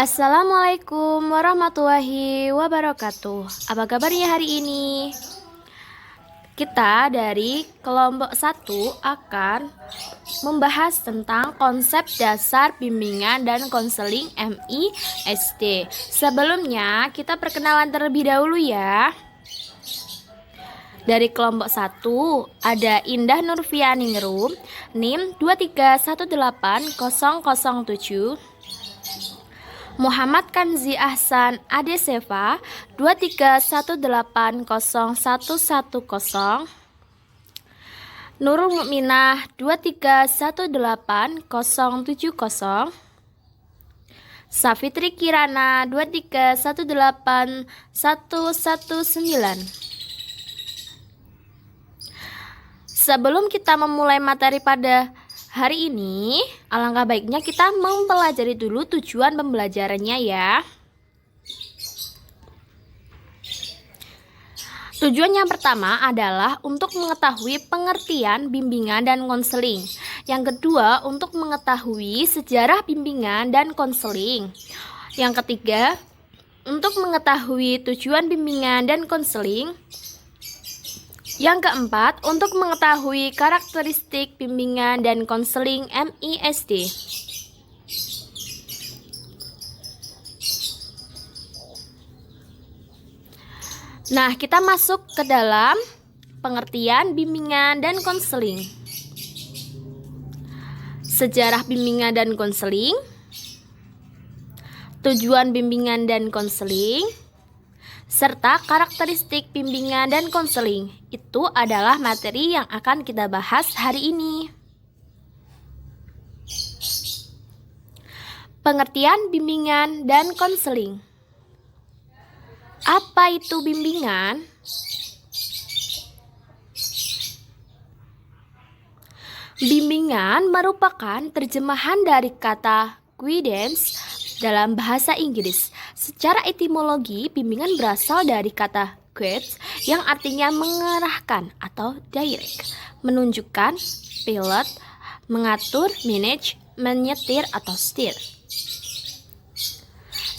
Assalamualaikum warahmatullahi wabarakatuh. Apa kabarnya hari ini? Kita dari kelompok 1 akan membahas tentang konsep dasar bimbingan dan konseling MISD. Sebelumnya, kita perkenalan terlebih dahulu ya. Dari kelompok 1 ada Indah Nurfiani Ngerum, NIM 2318007. Muhammad Kanzi Ahsan Adeseva 231801110. Nurul Mukminah 2318070. Safitri Kirana 2318119. Sebelum kita memulai materi pada hari ini, alangkah baiknya kita mempelajari dulu tujuan pembelajarannya ya. Tujuan yang pertama adalah untuk mengetahui pengertian bimbingan dan konseling. Yang kedua, untuk mengetahui sejarah bimbingan dan konseling. Yang ketiga, untuk mengetahui tujuan bimbingan dan konseling. Yang keempat, untuk mengetahui karakteristik bimbingan dan konseling MISD. Nah, kita masuk ke dalam pengertian bimbingan dan konseling. Sejarah bimbingan dan konseling, tujuan bimbingan dan konseling, serta karakteristik bimbingan dan konseling. Itu adalah materi yang akan kita bahas hari ini. Pengertian bimbingan dan konseling. Apa itu bimbingan? Bimbingan merupakan terjemahan dari kata guidance dalam bahasa Inggris. Secara etimologi, bimbingan berasal dari kata guides yang artinya mengarahkan atau direct, menunjukkan, pilot, mengatur, manage, menyetir atau steer.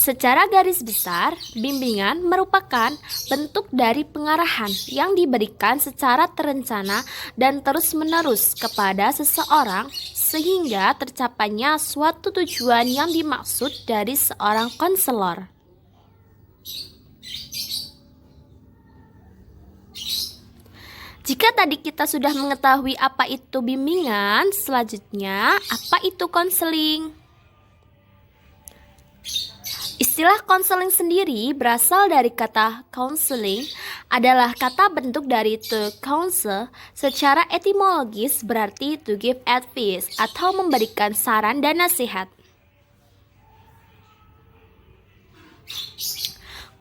Secara garis besar, bimbingan merupakan bentuk dari pengarahan yang diberikan secara terencana dan terus-menerus kepada seseorang sehingga tercapainya suatu tujuan yang dimaksud dari seorang konselor. Jika tadi kita sudah mengetahui apa itu bimbingan, selanjutnya apa itu konseling? Istilah konseling sendiri berasal dari kata counseling, adalah kata bentuk dari to counsel. Secara etimologis berarti to give advice atau memberikan saran dan nasihat.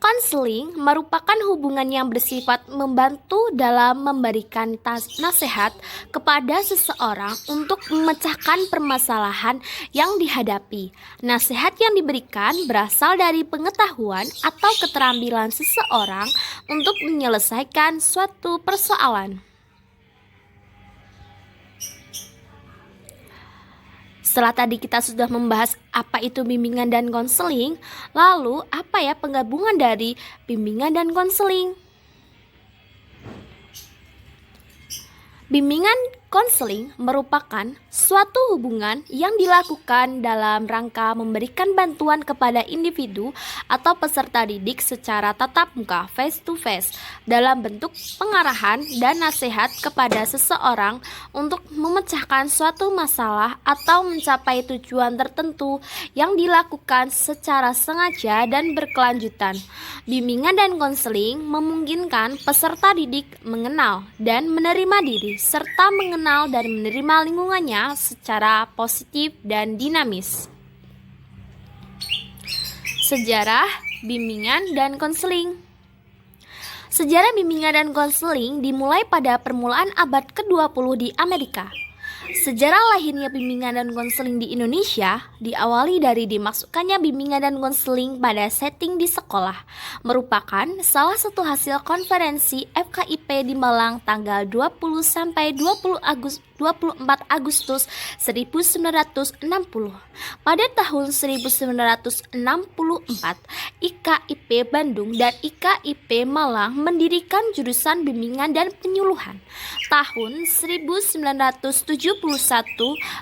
Konseling merupakan hubungan yang bersifat membantu dalam memberikan nasihat kepada seseorang untuk memecahkan permasalahan yang dihadapi. Nasihat yang diberikan berasal dari pengetahuan atau keterampilan seseorang untuk menyelesaikan suatu persoalan. Setelah tadi kita sudah membahas apa itu bimbingan dan konseling, lalu apa ya penggabungan dari bimbingan dan konseling? Bimbingan konseling merupakan suatu hubungan yang dilakukan dalam rangka memberikan bantuan kepada individu atau peserta didik secara tatap muka face to face dalam bentuk pengarahan dan nasihat kepada seseorang untuk memecahkan suatu masalah atau mencapai tujuan tertentu yang dilakukan secara sengaja dan berkelanjutan. Bimbingan dan konseling memungkinkan peserta didik mengenal dan menerima diri serta mengenal dan menerima lingkungannya secara positif dan dinamis. Sejarah bimbingan dan konseling. Sejarah bimbingan dan konseling dimulai pada permulaan abad ke-20 di Amerika. Sejarah lahirnya bimbingan dan konseling di Indonesia diawali dari dimasukkannya bimbingan dan konseling pada setting di sekolah, merupakan salah satu hasil konferensi FKIP di Malang tanggal 20 sampai 22 24 Agustus 1960. Pada tahun 1964, IKIP Bandung dan IKIP Malang mendirikan jurusan bimbingan dan penyuluhan. Tahun 1971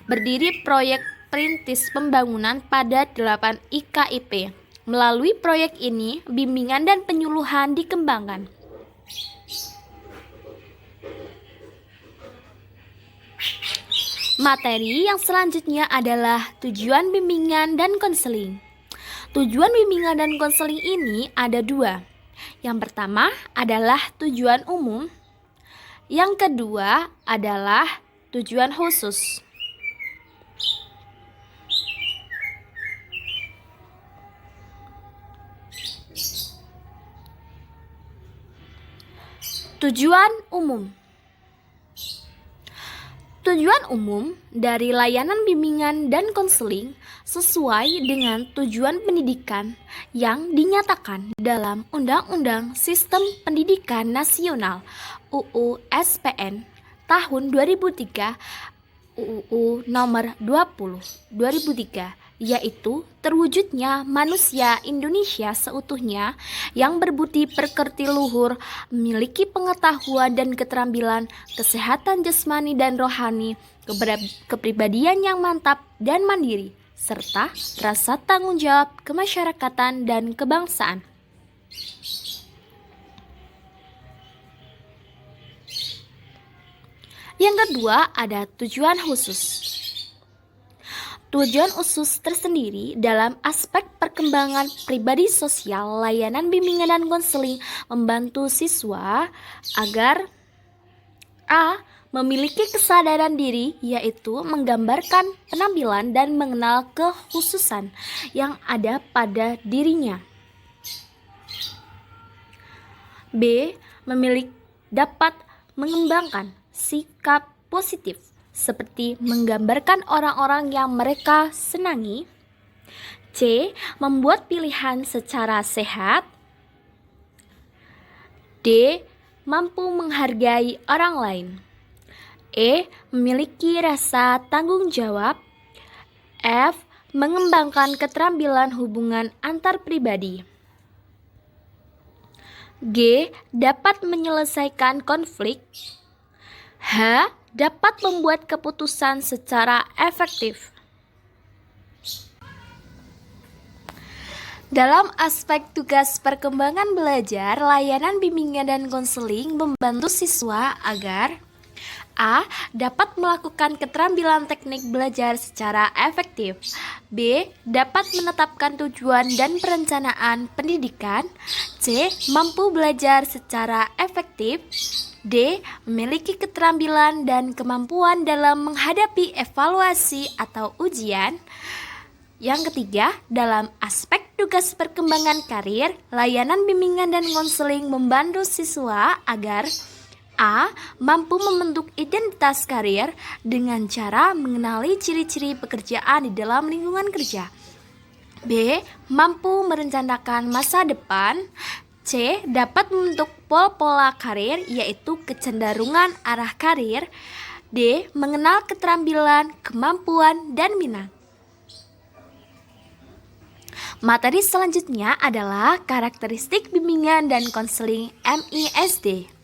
berdiri proyek perintis pembangunan pada 8 IKIP. Melalui proyek ini, bimbingan dan penyuluhan dikembangkan. Materi yang selanjutnya adalah tujuan bimbingan dan konseling. Tujuan bimbingan dan konseling ini ada dua. Yang pertama adalah tujuan umum. Yang kedua adalah tujuan khusus. Tujuan umum. Tujuan umum dari layanan bimbingan dan konseling sesuai dengan tujuan pendidikan yang dinyatakan dalam Undang-Undang Sistem Pendidikan Nasional UU SPN tahun 2003 UU nomor 20 2003, yaitu terwujudnya manusia Indonesia seutuhnya yang berbudi pekerti luhur, memiliki pengetahuan dan keterampilan, kesehatan jasmani dan rohani, kepribadian yang mantap dan mandiri, serta rasa tanggung jawab kemasyarakatan dan kebangsaan. Yang kedua ada tujuan khusus. Tujuan khusus tersendiri dalam aspek perkembangan pribadi sosial. Layanan bimbingan dan konseling membantu siswa agar A. Memiliki kesadaran diri, yaitu menggambarkan penampilan dan mengenal kekhususan yang ada pada dirinya. B. Dapat mengembangkan sikap positif, seperti menggambarkan orang-orang yang mereka senangi. C. Membuat pilihan secara sehat. D. Mampu menghargai orang lain. E. Memiliki rasa tanggung jawab. F. Mengembangkan keterampilan hubungan antar pribadi. G. Dapat menyelesaikan konflik. H. Dapat membuat keputusan secara efektif. Dalam aspek tugas perkembangan belajar, layanan bimbingan dan konseling membantu siswa agar A. Dapat melakukan keterampilan teknik belajar secara efektif. B. Dapat menetapkan tujuan dan perencanaan pendidikan. C. Mampu belajar secara efektif. D. Memiliki keterampilan dan kemampuan dalam menghadapi evaluasi atau ujian. Yang ketiga, dalam aspek tugas perkembangan karir, layanan bimbingan dan konseling membantu siswa agar A. Mampu membentuk identitas karir dengan cara mengenali ciri-ciri pekerjaan di dalam lingkungan kerja. B. Mampu merencanakan masa depan. C. Dapat membentuk pola karir, yaitu kecenderungan arah karir. D. Mengenal keterampilan, kemampuan, dan minat. Materi selanjutnya adalah karakteristik bimbingan dan konseling MISD.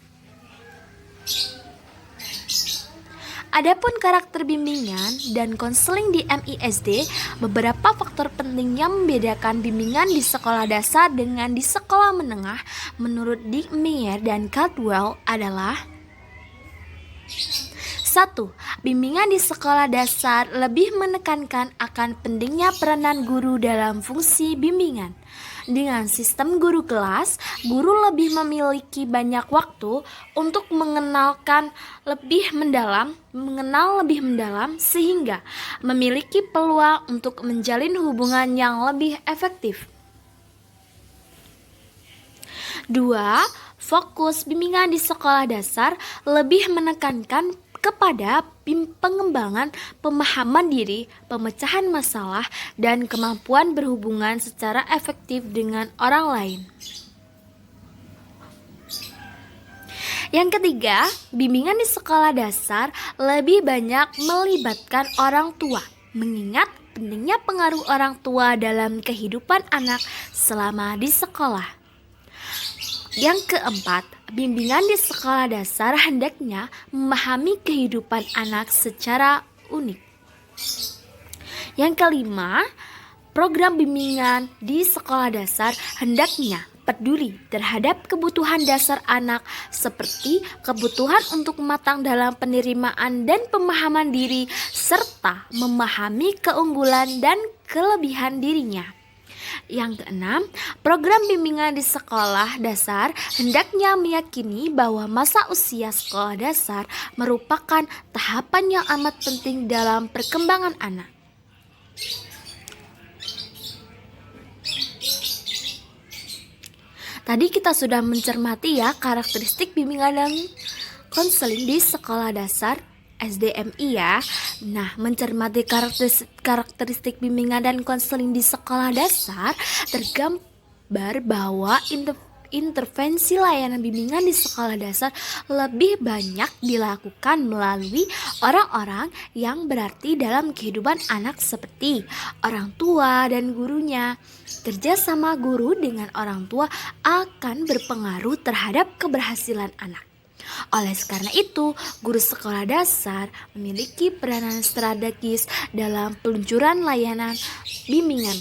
Adapun karakter bimbingan dan konseling di MISD, beberapa faktor penting yang membedakan bimbingan di sekolah dasar dengan di sekolah menengah menurut Dick Meyer dan Caldwell adalah 1. Bimbingan di sekolah dasar lebih menekankan akan pentingnya peranan guru dalam fungsi bimbingan. Dengan sistem guru kelas, guru lebih memiliki banyak waktu untuk mengenal lebih mendalam sehingga memiliki peluang untuk menjalin hubungan yang lebih efektif. 2. Fokus bimbingan di sekolah dasar lebih menekankan kepada pengembangan pemahaman diri, pemecahan masalah, dan kemampuan berhubungan secara efektif dengan orang lain. Yang ketiga, bimbingan di sekolah dasar lebih banyak melibatkan orang tua, mengingat pentingnya pengaruh orang tua dalam kehidupan anak selama di sekolah. Yang keempat, bimbingan di sekolah dasar hendaknya memahami kehidupan anak secara unik. Yang kelima, program bimbingan di sekolah dasar hendaknya peduli terhadap kebutuhan dasar anak seperti kebutuhan untuk matang dalam penerimaan dan pemahaman diri serta memahami keunggulan dan kelebihan dirinya. Yang keenam, program bimbingan di sekolah dasar hendaknya meyakini bahwa masa usia sekolah dasar merupakan tahapan yang amat penting dalam perkembangan anak. Tadi kita sudah mencermati ya karakteristik bimbingan dan konseling di sekolah dasar SDMI ya. Nah, mencermati karakteristik bimbingan dan konseling di sekolah dasar tergambar bahwa intervensi layanan bimbingan di sekolah dasar lebih banyak dilakukan melalui orang-orang yang berarti dalam kehidupan anak seperti orang tua dan gurunya. Kerjasama guru dengan orang tua akan berpengaruh terhadap keberhasilan anak. Oleh karena itu, guru sekolah dasar memiliki peranan strategis dalam peluncuran layanan bimbingan.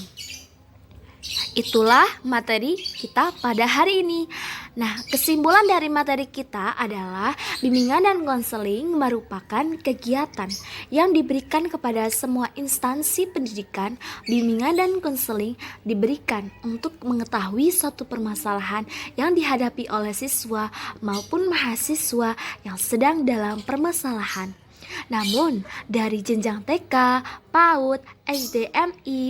Itulah materi kita pada hari ini. Nah, kesimpulan dari materi kita adalah bimbingan dan konseling merupakan kegiatan yang diberikan kepada semua instansi pendidikan. Bimbingan dan konseling diberikan untuk mengetahui suatu permasalahan yang dihadapi oleh siswa maupun mahasiswa yang sedang dalam permasalahan. Namun, dari jenjang TK, PAUD, SDMI,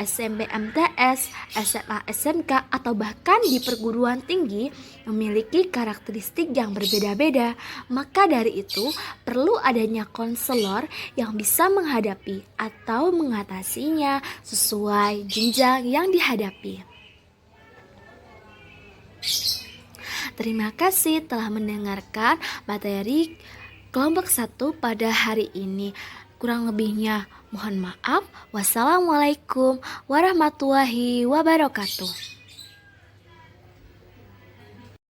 SMP MTS, SMA SMK, atau bahkan di perguruan tinggi memiliki karakteristik yang berbeda-beda. Maka dari itu perlu adanya konselor yang bisa menghadapi atau mengatasinya sesuai jenjang yang dihadapi. Terima kasih telah mendengarkan materi kelompok 1 pada hari ini. Kurang lebihnya mohon maaf. Wassalamualaikum warahmatullahi wabarakatuh.